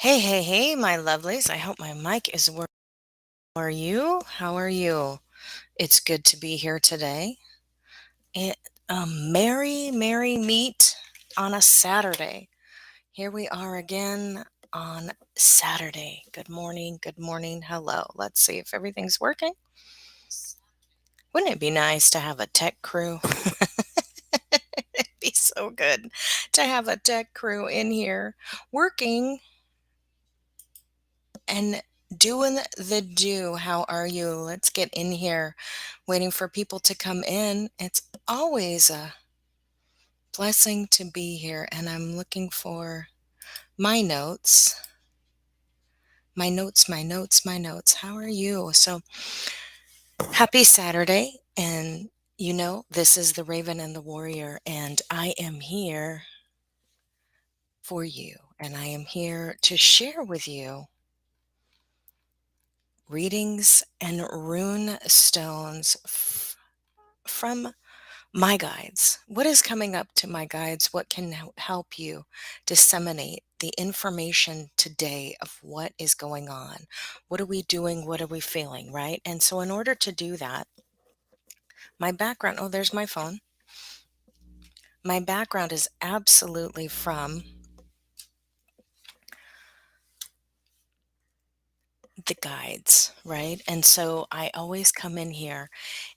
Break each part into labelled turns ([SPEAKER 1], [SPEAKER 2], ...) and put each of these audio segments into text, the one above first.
[SPEAKER 1] Hey, hey, hey, my lovelies. I hope my mic is working. How are you? How are you? It's good to be here today. It, merry meet on a Saturday. Here we are again on Saturday. Good morning, good morning. Hello. Let's see if everything's working. Wouldn't it be nice to have a tech crew? It'd be so good to have a tech crew in here working and doing the do. How are you? Let's get in here. Waiting for people to come in. It's always a blessing to be here. And I'm looking for my notes. My notes. How are you? So happy Saturday. And this is the Raven and the Warrior. And I am here for you. And I am here to share with you readings and rune stones from my guides. What is coming up to my guides? What can help you disseminate the information today of what is going on? What are we doing? What are we feeling? Right? And so, in order to do that, my background, oh, there's my phone. My background is absolutely from the guides, right? And so, I always come in here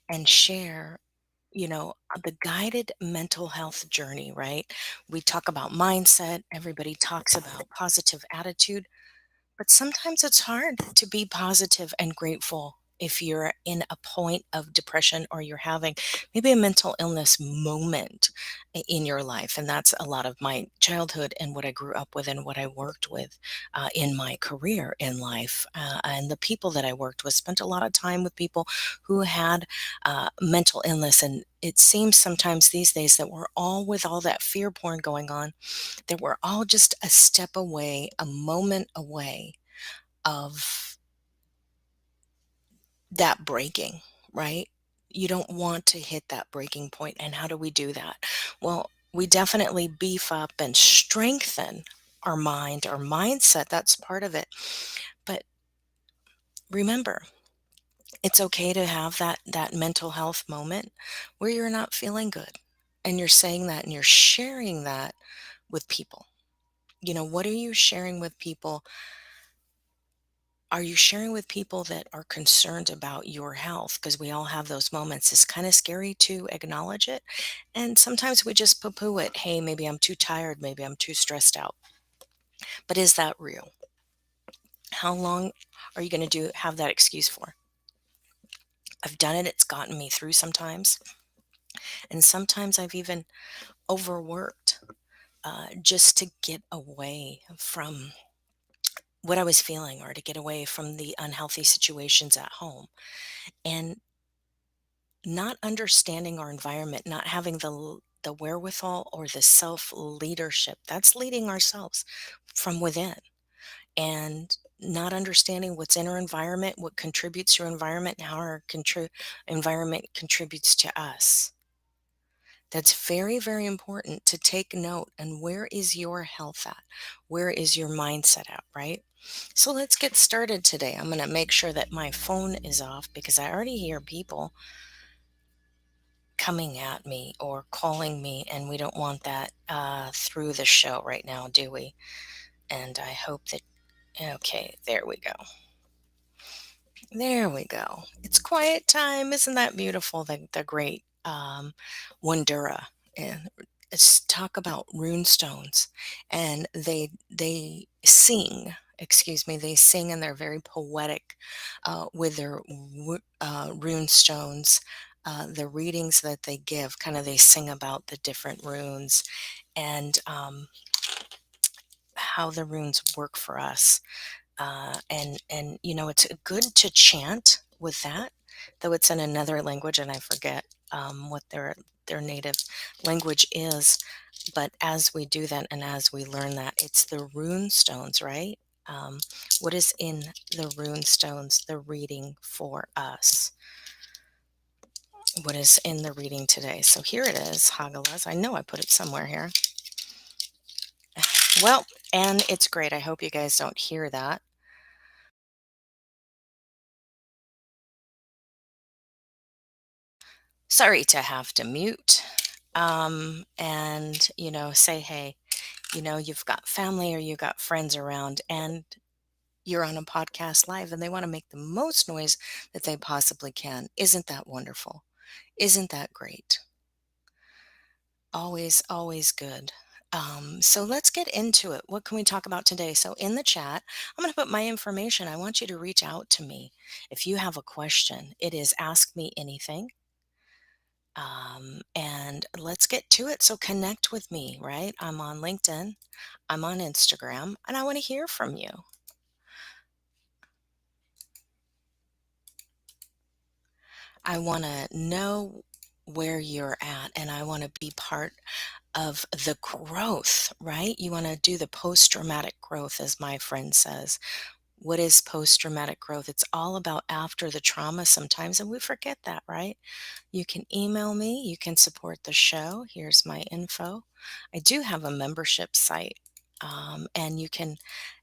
[SPEAKER 1] and share the guided mental health journey, right? We talk about mindset, everybody talks about positive attitude, but sometimes it's hard to be positive and grateful if you're in a point of depression or you're having maybe a mental illness moment in your life. And that's a lot of my childhood and what I grew up with and what I worked with in my career in life. And the people that I worked with spent a lot of time with people who had mental illness. And it seems sometimes these days that we're all with all that fear porn going on, that we're all just a step away, a moment away of that breaking, right? You don't want to hit that breaking point. And how do we do that? Well, we definitely beef up and strengthen our mind, our mindset. That's part of it. But remember, it's okay to have that mental health moment where you're not feeling good. And you're saying that and you're sharing that with people. What are you sharing with people? Are you sharing with people that are concerned about your health? Because we all have those moments. It's kind of scary to acknowledge it. And sometimes we just poo poo it. Hey, maybe I'm too tired. Maybe I'm too stressed out. But is that real? How long are you going to have that excuse for? I've done it. It's gotten me through sometimes. And sometimes I've even overworked just to get away from what I was feeling or to get away from the unhealthy situations at home. And not understanding our environment, not having the wherewithal or the self leadership. That's leading ourselves from within, and not understanding what's in our environment, what contributes to our environment, and how our environment contributes to us. That's very, very important to take note. And where is your health at? Where is your mindset at, right? So let's get started today. I'm going to make sure that my phone is off because I already hear people coming at me or calling me, and we don't want that through the show right now, do we? And I hope that, okay, there we go. There we go. It's quiet time. Isn't that beautiful? The great Wandura. And it's talk about rune stones. And they sing, excuse me, they sing and they're very poetic with their rune stones. The readings that they give, kind of they sing about the different runes and how the runes work for us. And it's good to chant with that, though it's in another language and I forget what their native language is. But as we do that and as we learn that, it's the rune stones, right? What is in the rune stones, the reading for us? What is in the reading today? So here it is, Hagalas. I know I put it somewhere here. Well, and it's great. I hope you guys don't hear that. Sorry to have to mute. And, say, hey, you've got family or you got friends around and you're on a podcast live and they want to make the most noise that they possibly can. Isn't that wonderful? Isn't that great? Always, always good. So let's get into it. What can we talk about today? So, in the chat, I'm going to put my information. I want you to reach out to me if you have a question. It is Ask Me Anything. And let's get to it. So, connect with me, right? I'm on LinkedIn, I'm on Instagram, and I want to hear from you. I want to know where you're at, and I want to be part of the growth, right? You want to do the post traumatic growth, as my friend says. What is post traumatic growth? It's all about after the trauma sometimes, and we forget that, right? You can email me, you can support the show. Here's my info. I do have a membership site, and you can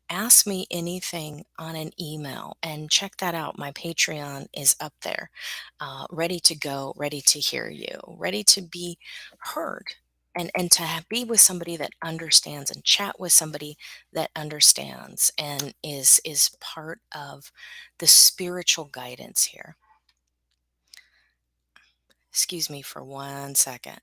[SPEAKER 1] ask me anything on an email and check that out. My Patreon is up there, ready to go, ready to hear you, ready to be heard. And to be with somebody that understands and chat with somebody that understands and is part of the spiritual guidance here. Excuse me for 1 second.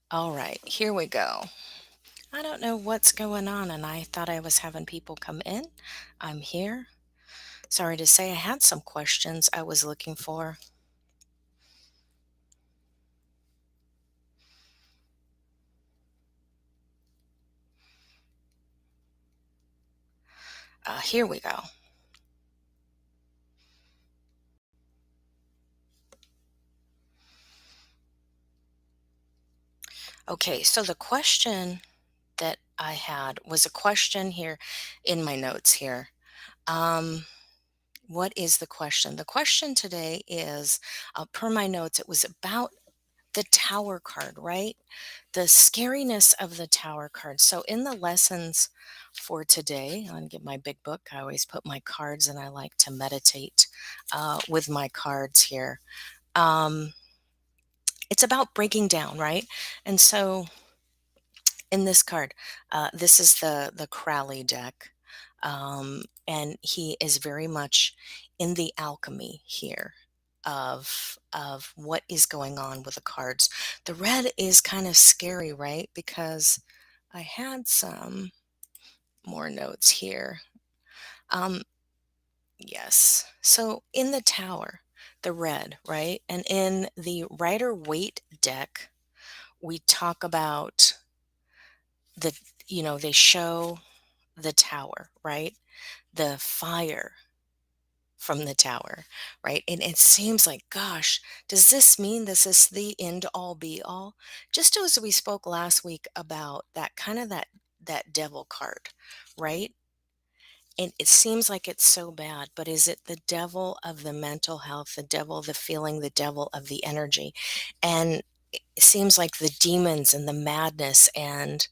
[SPEAKER 1] All right, here we go. I don't know what's going on, and I thought I was having people come in. I'm here. Sorry to say, I had some questions I was looking for. Here we go. Okay, so the question that I had was a question here in my notes here. Um, what is the question? The question today is, per my notes, it was about the tower card, right? The scariness of the tower card. So in the lessons for today, I'm gonna get my big book. I always put my cards and I like to meditate with my cards here. Um, it's about breaking down, right? And so in this card, this is the Crowley deck. And he is very much in the alchemy here of what is going on with the cards. The red is kind of scary, right? Because I had some more notes here. Um, yes. So in the tower, the red, right? And in the Rider Waite deck, we talk about the, they show the tower, right? The fire from the tower, right? And it seems like, gosh, does this mean this is the end all be all? Just as we spoke last week about that kind of that devil card, right? And it seems like it's so bad, but is it the devil of the mental health, the devil of the feeling, the devil of the energy? And it seems like the demons and the madness and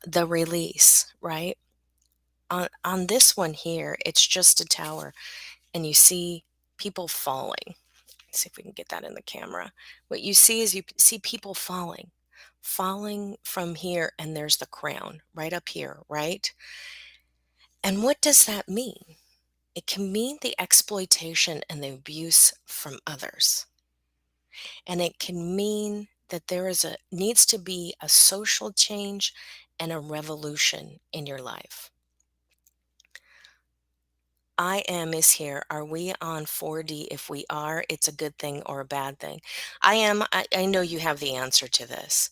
[SPEAKER 1] the release, right? On this one here, it's just a tower, and you see people falling. Let's see if we can get that in the camera. What you see is you see people falling from here, and there's the crown right up here, right? And what does that mean? It can mean the exploitation and the abuse from others. And it can mean that there is a needs to be a social change and a revolution in your life. I am is here. Are we on 4D? If we are, it's a good thing or a bad thing. I am. I know you have the answer to this.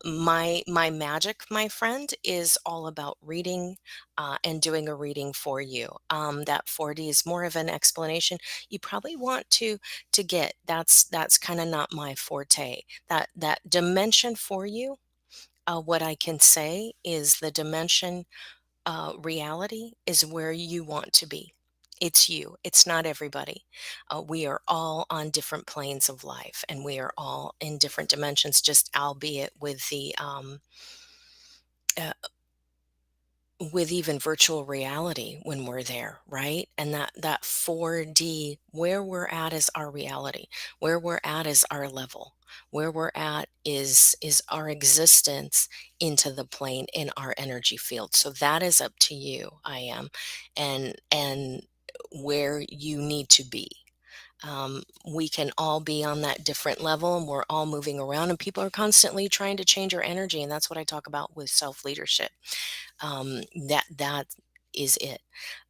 [SPEAKER 1] My magic, my friend, is all about reading and doing a reading for you. That 4D is more of an explanation. You probably want to get. That's kind of not my forte. That dimension for you. What I can say is the dimension reality is where you want to be. It's you. It's not everybody. We are all on different planes of life, and we are all in different dimensions, just albeit uh, with even virtual reality when we're there, right? And that 4D, where we're at is our reality. Where we're at is our level. Where we're at is our existence into the plane in our energy field. So that is up to you, I am, and where you need to be. We can all be on that different level, and we're all moving around, and people are constantly trying to change our energy. And that's what I talk about with self leadership. That is it.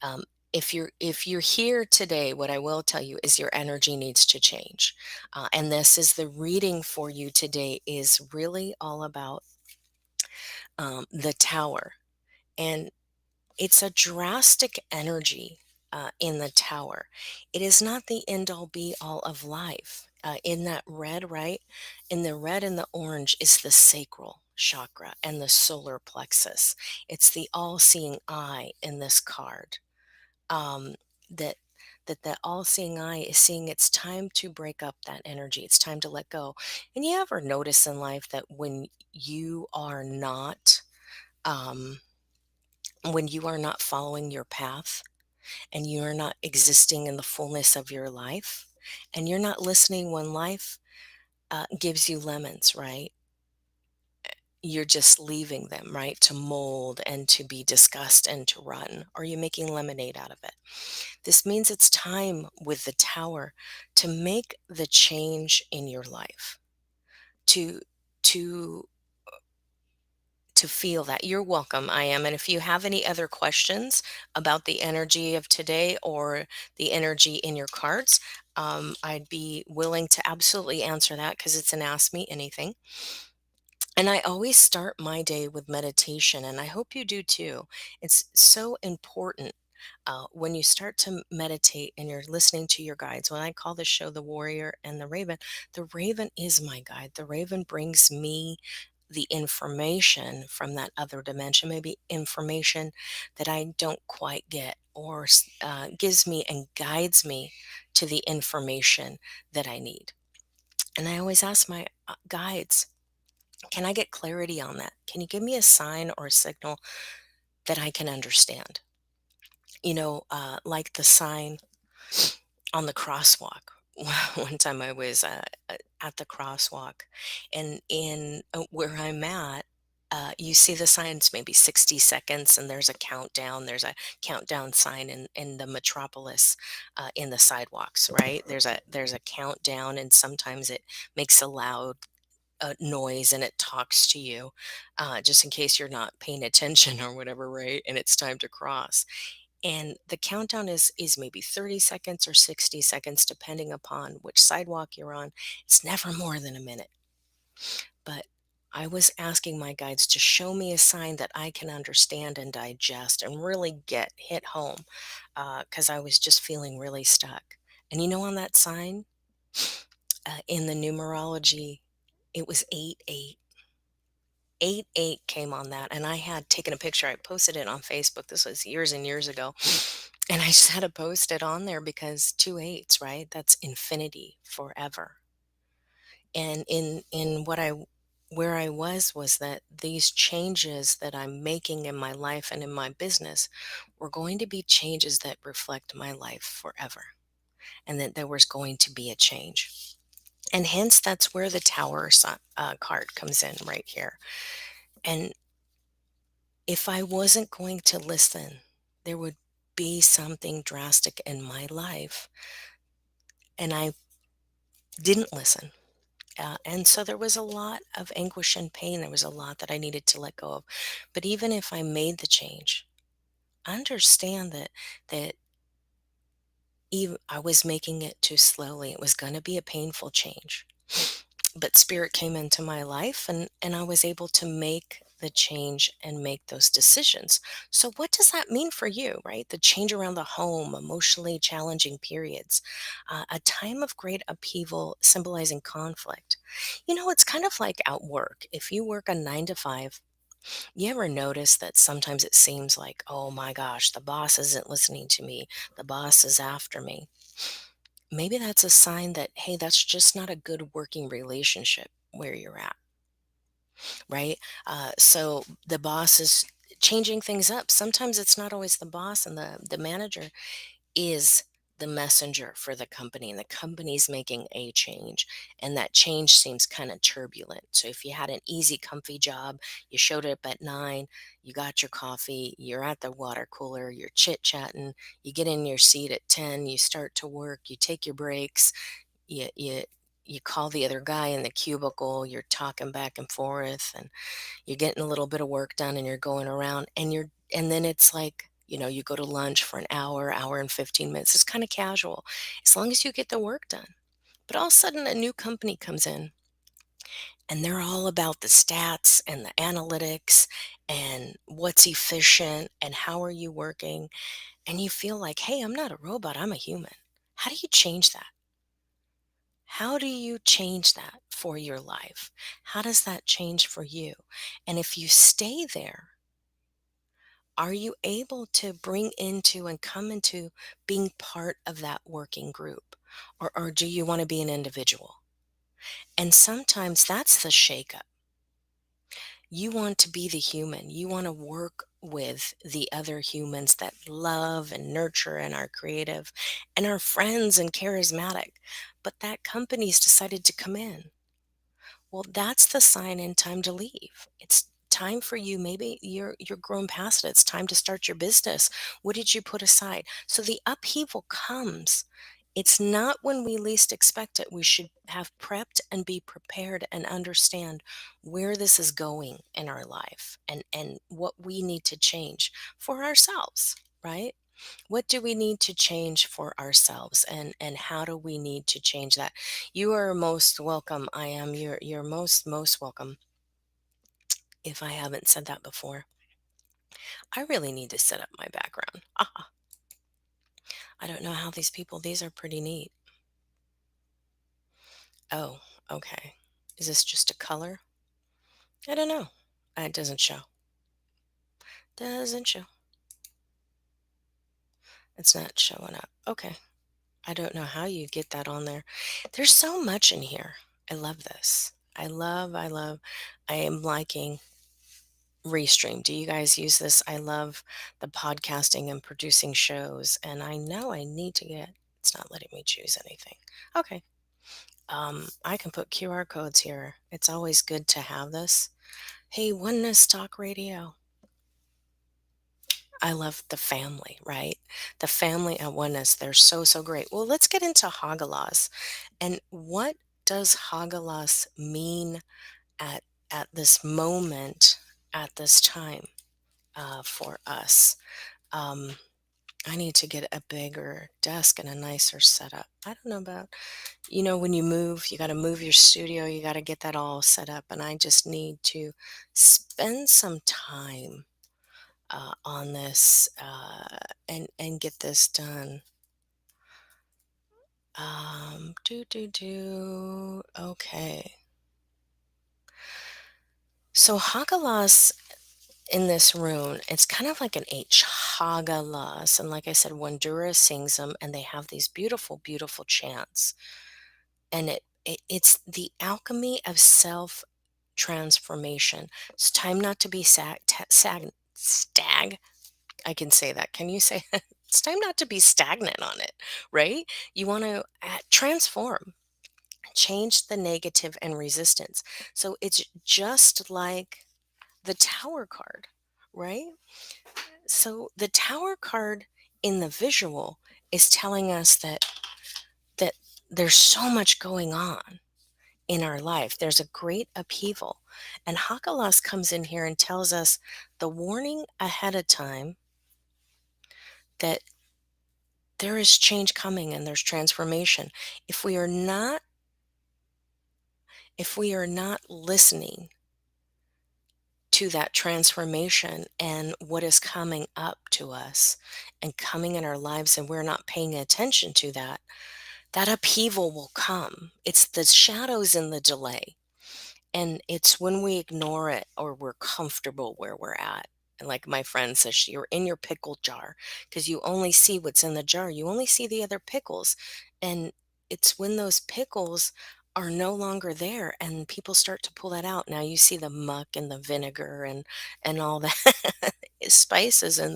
[SPEAKER 1] Um, if you're here today, what I will tell you is your energy needs to change, and this is the reading for you today is really all about the tower, and it's a drastic energy in the tower. It is not the end all be all of life. In that red, right? In the red and the orange is the sacral chakra and the solar plexus. It's the all seeing eye in this card. Um, that that all seeing eye is seeing it's time to break up that energy. It's time to let go. And you ever notice in life that um, when you are not following your path, and you are not existing in the fullness of your life, and you're not listening when life gives you lemons, right? You're just leaving them, right, to mold and to be discussed and to run. Or you're making lemonade out of it. This means it's time with the tower to make the change in your life, to to to feel that. You're welcome, I am. And if you have any other questions about the energy of today or the energy in your cards, I'd be willing to absolutely answer that because it's an Ask Me Anything. And I always start my day with meditation, and I hope you do too. It's so important when you start to meditate and you're listening to your guides. When I call the show The Warrior and the raven is my guide. The raven brings me the information from that other dimension, maybe information that I don't quite get, or gives me and guides me to the information that I need. And I always ask my guides, can I get clarity on that? Can you give me a sign or a signal that I can understand? Like the sign on the crosswalk. One time I was at the crosswalk, and in where I'm at, you see the signs maybe 60 seconds, and there's a countdown. There's a countdown sign in the metropolis, in the sidewalks, right? There's a countdown, and sometimes it makes a loud noise and it talks to you, just in case you're not paying attention or whatever, right? And it's time to cross. And the countdown is maybe 30 seconds or 60 seconds, depending upon which sidewalk you're on. It's never more than a minute. But I was asking my guides to show me a sign that I can understand and digest and really get hit home, because I was just feeling really stuck. And on that sign, in the numerology, it was 8-8. 8-8 came on that, and I had taken a picture. I posted it on Facebook. This was years and years ago. And I just had to post it on there because two eights, right? That's infinity forever. And in what I where I was that these changes that I'm making in my life and in my business were going to be changes that reflect my life forever. And that there was going to be a change. And hence that's where the tower card comes in right here. And if I wasn't going to listen, there would be something drastic in my life. And I didn't listen. And so there was a lot of anguish and pain. There was a lot that I needed to let go of. But even if I made the change, understand that even I was making it too slowly. It was going to be a painful change. But spirit came into my life, and I was able to make the change and make those decisions. So what does that mean for you, right? The change around the home, emotionally challenging periods, a time of great upheaval symbolizing conflict. It's kind of like at work. If you work a 9 to 5, You ever notice that sometimes it seems like, oh my gosh, the boss isn't listening to me, the boss is after me? Maybe that's a sign that, hey, that's just not a good working relationship where you're at, right? So the boss is changing things up. Sometimes it's not always the boss, and the manager is the messenger for the company, and the company's making a change, and that change seems kind of turbulent. So if you had an easy comfy job, you showed up at 9, you got your coffee, you're at the water cooler, you're chit chatting, you get in your seat at 10, you start to work, you take your breaks, you call the other guy in the cubicle, you're talking back and forth, and you're getting a little bit of work done, and you're going around, and then it's like, you go to lunch for an hour, hour and 15 minutes. It's kind of casual as long as you get the work done. But all of a sudden, a new company comes in, and they're all about the stats and the analytics and what's efficient and how are you working. And you feel like, hey, I'm not a robot, I'm a human. How do you change that? How do you change that for your life? How does that change for you? And if you stay there, are you able to bring into and come into being part of that working group? Or do you want to be an individual? And sometimes that's the shakeup. You want to be the human. You want to work with the other humans that love and nurture and are creative and are friends and charismatic. But that company's decided to come in. Well, that's the sign and time to leave. It's time for you. Maybe you're grown past it. It's time to start your business. What did you put aside? So the upheaval comes. It's not when we least expect it. We should have prepped and be prepared and understand where this is going in our life, and what we need to change for ourselves, right? What do we need to change for ourselves, and how do we need to change that? You are most welcome. I am you're most welcome. If I haven't said that before, I really need to set up my background. I don't know how these are pretty neat. Oh, okay. Is this just a color? I don't know. It doesn't show. Doesn't show. It's not showing up. Okay. I don't know how you get that on there. There's so much in here. I love this. I am liking Restream. Do you guys use this? I love the podcasting and producing shows, and I know I need to get. It's not letting me choose anything. Okay. I can put QR codes here. It's always good to have this. Hey, Oneness Talk Radio. I love the family, right? The family at Oneness, they're so great. Well, let's get into Hagalas. And what does Hagalas mean at this moment, at this time, for us? Um, I need to get a bigger desk and a nicer setup. I don't know about, when you move, you got to move your studio, you got to get that all set up. And I just need to spend some time on this, and get this done. Okay. So Hagalas in this rune, it's kind of like an H, Hagalas. And like I said, Wandura sings them, and they have these beautiful chants. And it's the alchemy of self transformation. It's time not to be stag. I can say that. Can you say it's time not to be stagnant on it, right? You want to transform, change the negative and resistance. So it's just like the Tower card, right? So the Tower card in the visual is telling us that there's so much going on in our life. There's a great upheaval. And Hakalas comes in here and tells us the warning ahead of time that there is change coming and there's transformation. If we are not listening to that transformation and what is coming up to us and coming in our lives, and we're not paying attention to that upheaval will come. It's the shadows and the delay. And it's when we ignore it or we're comfortable where we're at. And like my friend says, you're in your pickle jar because you only see what's in the jar. You only see the other pickles. And it's when those pickles are no longer there and people start to pull that out. Now you see the muck and the vinegar and all that spices in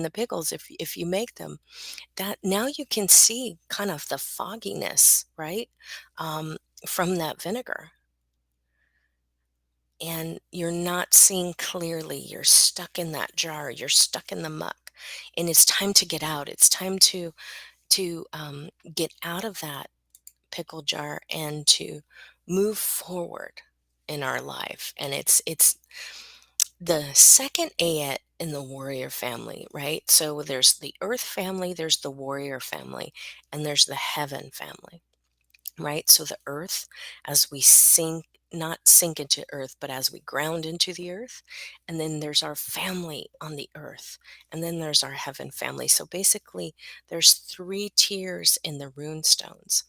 [SPEAKER 1] the pickles if you make them. That now you can see kind of the fogginess, right? Um, from that vinegar, and you're not seeing clearly. You're stuck in that jar. You're stuck in the muck, and it's time to get out. It's time to get out of that pickle jar and to move forward in our life. And it's the second Ayat in the warrior family, right? So there's the earth family, there's the warrior family, and there's the heaven family, right? So the earth, as we sink, not sink into earth, but as we ground into the earth. And then there's our family on the earth. And then there's our heaven family. So basically, there's three tiers in the rune stones.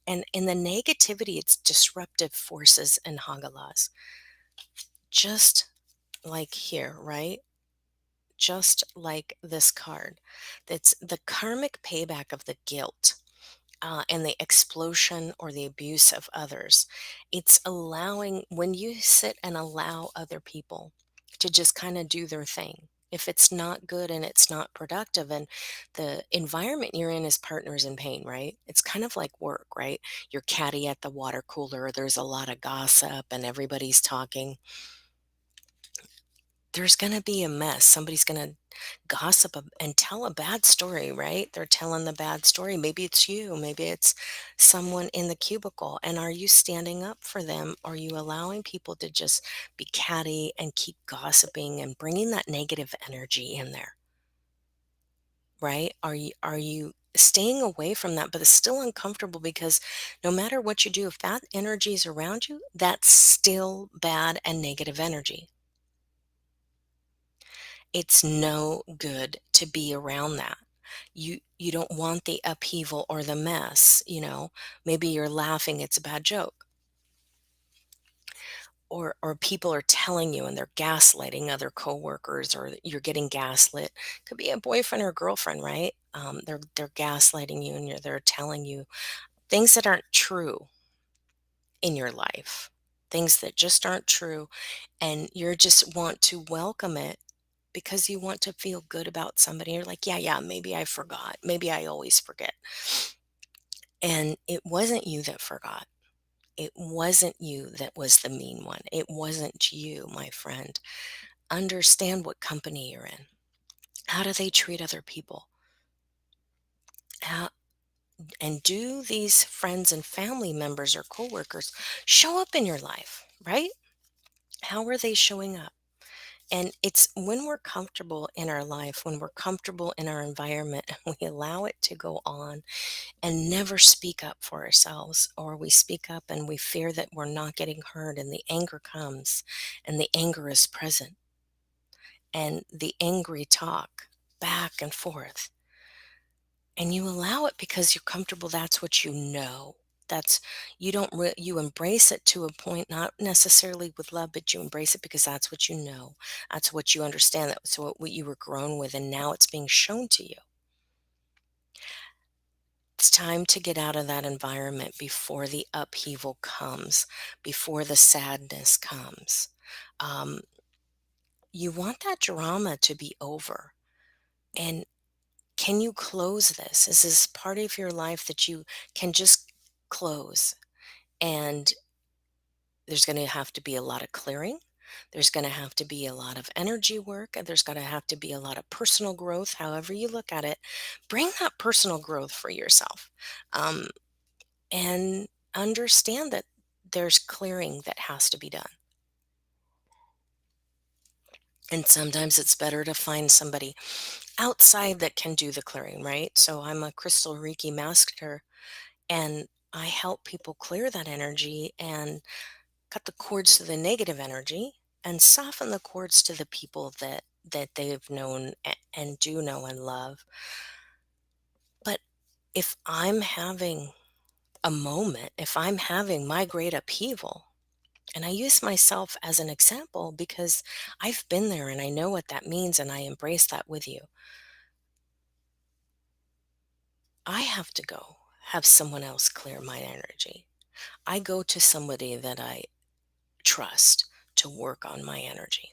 [SPEAKER 1] And in the negativity, it's disruptive forces and hagalas. Just like here, right? Just like this card. That's the karmic payback of the guilt and the explosion or the abuse of others. It's allowing, when you sit and allow other people to just kind of do their thing. If it's not good and it's not productive, and the environment you're in is partners in pain, right? It's kind of like work, right? You're catty at the water cooler, there's a lot of gossip and everybody's talking. There's going to be a mess. Somebody's going to gossip and tell a bad story, right? They're telling the bad story. Maybe it's you, maybe it's someone in the cubicle. And are you standing up for them? Are you allowing people to just be catty and keep gossiping and bringing that negative energy in there, right? Are you staying away from that, but it's still uncomfortable because no matter what you do, if that energy is around you, that's still bad and negative energy. It's no good to be around that. You don't want the upheaval or the mess, you know. Maybe you're laughing, it's a bad joke. Or people are telling you and they're gaslighting other coworkers, or you're getting gaslit. Could be a boyfriend or girlfriend, right? They're gaslighting you and they're telling you things that aren't true in your life. Things that just aren't true, and you just want to welcome it because you want to feel good about somebody. You're like, yeah, yeah, maybe I forgot. Maybe I always forget. And it wasn't you that forgot. It wasn't you that was the mean one. It wasn't you, my friend. Understand what company you're in. How do they treat other people? How, and do these friends and family members or coworkers show up in your life, right? How are they showing up? And it's when we're comfortable in our life, when we're comfortable in our environment, and we allow it to go on and never speak up for ourselves, or we speak up and we fear that we're not getting heard, and the anger comes, and the anger is present, and the angry talk back and forth, and you allow it because you're comfortable. That's what you know. That's, you don't you embrace it to a point, not necessarily with love, but you embrace it because that's what you know. That's what you understand. That's what you were grown with, and now it's being shown to you. It's time to get out of that environment before the upheaval comes, before the sadness comes. Um, you want that drama to be over. And can you close this? Is this part of your life that you can just close? And there's going to have to be a lot of clearing. There's going to have to be a lot of energy work. And there's going to have to be a lot of personal growth, however you look at it. Bring that personal growth for yourself. Um, and understand that there's clearing that has to be done. And sometimes it's better to find somebody outside that can do the clearing, right? So I'm a crystal Reiki master, and I help people clear that energy and cut the cords to the negative energy and soften the cords to the people that they've known and do know and love. But if I'm having a moment, if I'm having my great upheaval, And I use myself as an example because I've been there and I know what that means and I embrace that with you. I have to go have someone else clear my energy. I go to somebody that I trust to work on my energy.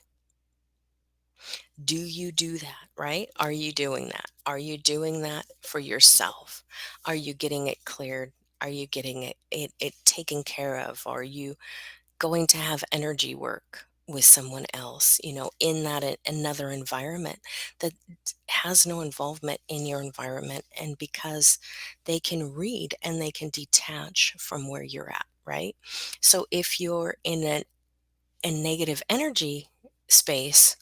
[SPEAKER 1] Do you do that, right? Are you doing that? Are you doing that for yourself? Are you getting it cleared? Are you getting it taken care of? Are you going to have energy work with someone else, in that another environment that has no involvement in your environment, and because they can read and they can detach from where you're at, right? So if you're in a negative energy space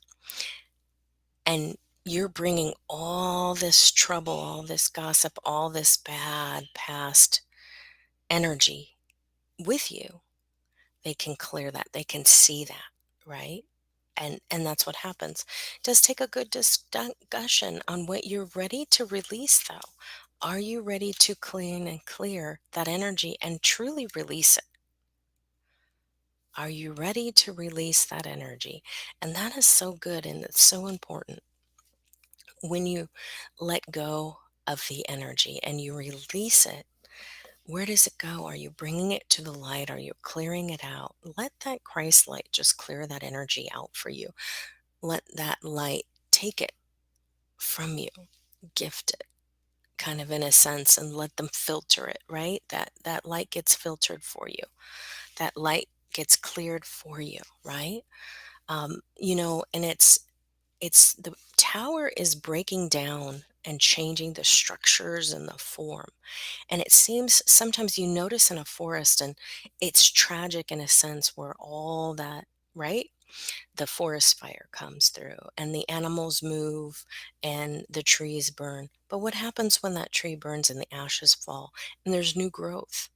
[SPEAKER 1] and you're bringing all this trouble, all this gossip, all this bad past energy with you, they can clear that. They can see that, right? And that's what happens. It does take a good discussion on what you're ready to release, though. Are you ready to clean and clear that energy and truly release it? Are you ready to release that energy? And that is so good and it's so important. When you let go of the energy and you release it, where does it go? Are you bringing it to the light? Are you clearing it out? Let that Christ light just clear that energy out for you. Let that light take it from you, gift it, kind of in a sense, and let them filter it, right? That light gets filtered for you. That light gets cleared for you, right? And it's the tower is breaking down and changing the structures and the form. And it seems sometimes you notice in a forest, and it's tragic in a sense where all that, right? The forest fire comes through and the animals move and the trees burn. But what happens when that tree burns and the ashes fall and there's new growth?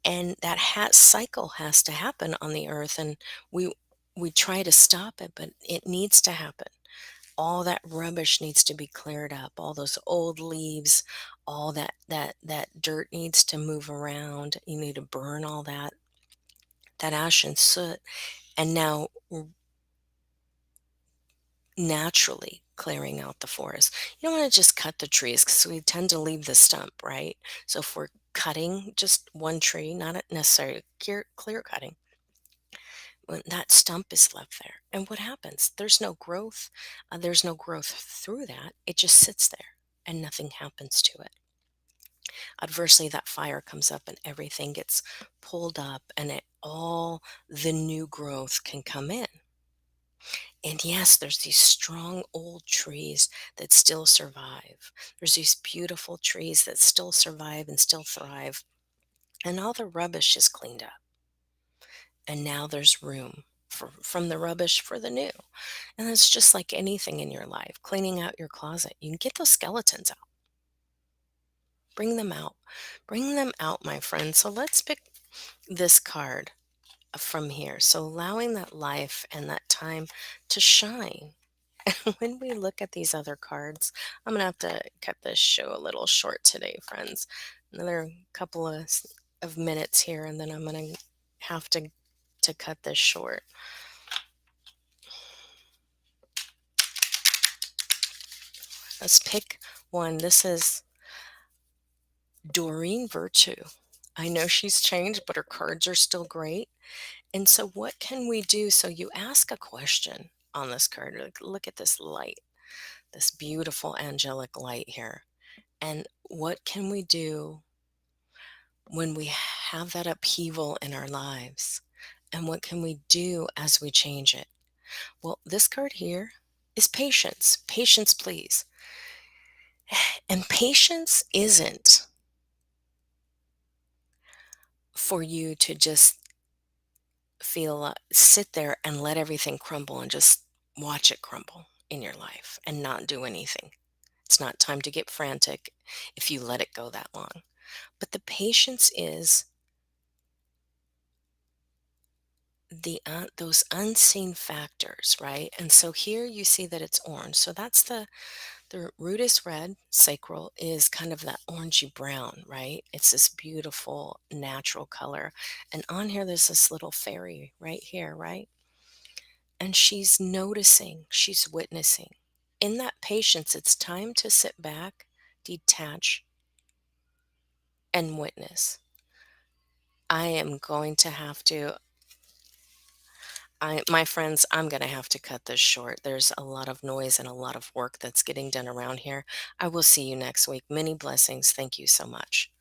[SPEAKER 1] And that cycle has to happen on the earth, and we we try to stop it, but it needs to happen. All that rubbish needs to be cleared up, all those old leaves, all that dirt needs to move around. You need to burn all that ash and soot, and now naturally clearing out the forest. You don't want to just cut the trees because we tend to leave the stump, right? So if we're cutting just one tree, not necessarily clear cutting, when that stump is left there, and what happens? There's no growth. There's no growth through that. It just sits there and nothing happens to it. Adversely, that fire comes up and everything gets pulled up, and all the new growth can come in. And yes, there's these strong old trees that still survive. There's these beautiful trees that still survive and still thrive. And all the rubbish is cleaned up. And now there's room from the rubbish for the new. And it's just like anything in your life, cleaning out your closet. You can get those skeletons out. Bring them out. Bring them out, my friend. So let's pick this card from here. So allowing that life and that time to shine. When we look at these other cards, I'm gonna have to cut this show a little short today, friends. Another couple of minutes here, and then I'm gonna have to cut this short. Let's pick one. This is Doreen Virtue. I know she's changed, but her cards are still great. And so, what can we do? So, you ask a question on this card. Like, look at this light, this beautiful angelic light here. And what can we do when we have that upheaval in our lives? And what can we do as we change it? Well, this card here is patience. Patience, please. And patience isn't for you to just sit there and let everything crumble and just watch it crumble in your life and not do anything. It's not time to get frantic if you let it go that long. But the patience is those unseen factors, right? And so here you see that it's orange. So that's The root is red, sacral is kind of that orangey brown, right? It's this beautiful natural color. And on here, there's this little fairy right here, right? And she's noticing, she's witnessing. In that patience, it's time to sit back, detach, and witness. I am going to have to my friends, I'm going to have to cut this short. There's a lot of noise and a lot of work that's getting done around here. I will see you next week. Many blessings. Thank you so much.